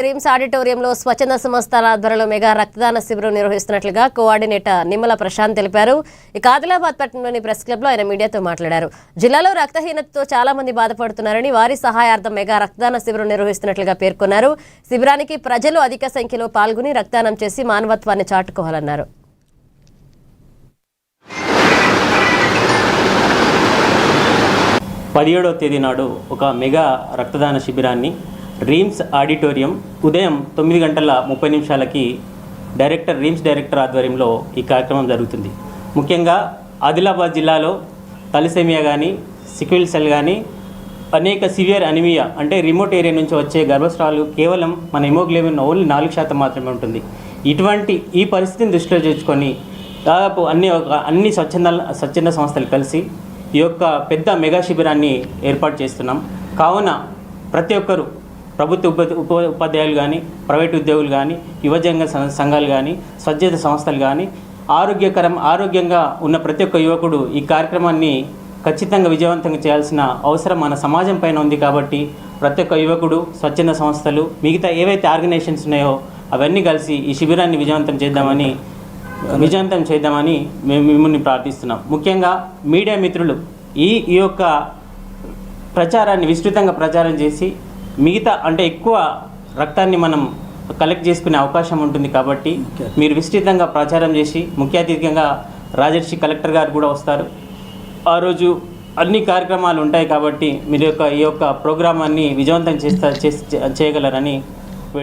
RIMS ఆడిటోరియంలో స్వచ్ఛంద సంస్థల ఆధ్వర్యంలో మెగా రక్తదాన శిబిరం నిర్వహిస్తున్నట్లుగా కోఆర్డినేటర్ నిమ్మల ప్రశాంత్ తెలిపారు. ఇక ఆదిలాబాద్ పట్టణంలోని ప్రెస్ క్లబ్ లో ఆయన మీడియాతో మాట్లాడారు. జిల్లాలో రక్తహీనతతో చాలా మంది బాధపడుతున్నారని, వారి సహాయార్థం మెగా రక్తదాన శిబిరం నిర్వహిస్తున్నట్లుగా పేర్కొన్నారు. శిబిరానికి ప్రజలు అధిక సంఖ్యలో పాల్గొని రక్తదానం చేసి మానవత్వాన్ని చాటుకోవాలన్నారు. 17వ తేదీ నాడు ఒక మెగా రక్తదాన శిబిరాన్ని రిమ్స్ ఆడిటోరియం ఉదయం 9:30 రిమ్స్ డైరెక్టర్ ఆధ్వర్యంలో ఈ కార్యక్రమం జరుగుతుంది. ముఖ్యంగా ఆదిలాబాద్ జిల్లాలో తలసేమియా కానీ, సిక్విల్ సెల్ కానీ, అనేక సివియర్ అనిమియా అంటే రిమోట్ ఏరియా నుంచి వచ్చే గర్భస్రావాలు కేవలం మన హిమోగ్లోబిన్ ఓన్లీ 4% మాత్రమే ఉంటుంది. ఇటువంటి ఈ పరిస్థితిని దృష్టిలో తెచ్చుకొని దాదాపు అన్ని స్వచ్ఛంద సంస్థలు కలిసి ఈ యొక్క పెద్ద మెగా శిబిరాన్ని ఏర్పాటు చేస్తున్నాం. కావున ప్రతి ఒక్కరూ ప్రభుత్వ ఉపాధ్యాయులు కానీ, ప్రైవేట్ ఉద్యోగులు కానీ, యువజన సంఘాలు కానీ, స్వచ్ఛంద సంస్థలు కానీ, ఆరోగ్యంగా ఉన్న ప్రతి ఒక్క యువకుడు ఈ కార్యక్రమాన్ని ఖచ్చితంగా విజయవంతంగా చేయాల్సిన అవసరం మన సమాజం పైన ఉంది. కాబట్టి ప్రతి ఒక్క యువకుడు, స్వచ్ఛంద సంస్థలు, మిగతా ఏవైతే ఆర్గనైజేషన్స్ ఉన్నాయో అవన్నీ కలిసి ఈ శిబిరాన్ని విజయవంతం చేద్దామని మేము మిమ్మల్ని ప్రార్థిస్తున్నాం. ముఖ్యంగా మీడియా మిత్రులు ఈ యొక్క ప్రచారాన్ని విస్తృతంగా ప్రచారం చేసి మిగతా అంటే ఎక్కువ రక్తాన్ని మనం కలెక్ట్ చేసుకునే అవకాశం ఉంటుంది. కాబట్టి మీరు విస్తృతంగా ప్రచారం చేసి, ముఖ్య అతిథిగా రాజర్షి కలెక్టర్ గారు కూడా వస్తారు. ఆ రోజు అన్ని కార్యక్రమాలు ఉంటాయి. కాబట్టి మీరు ఈ యొక్క ప్రోగ్రామాన్ని విజయవంతం చేయగలరని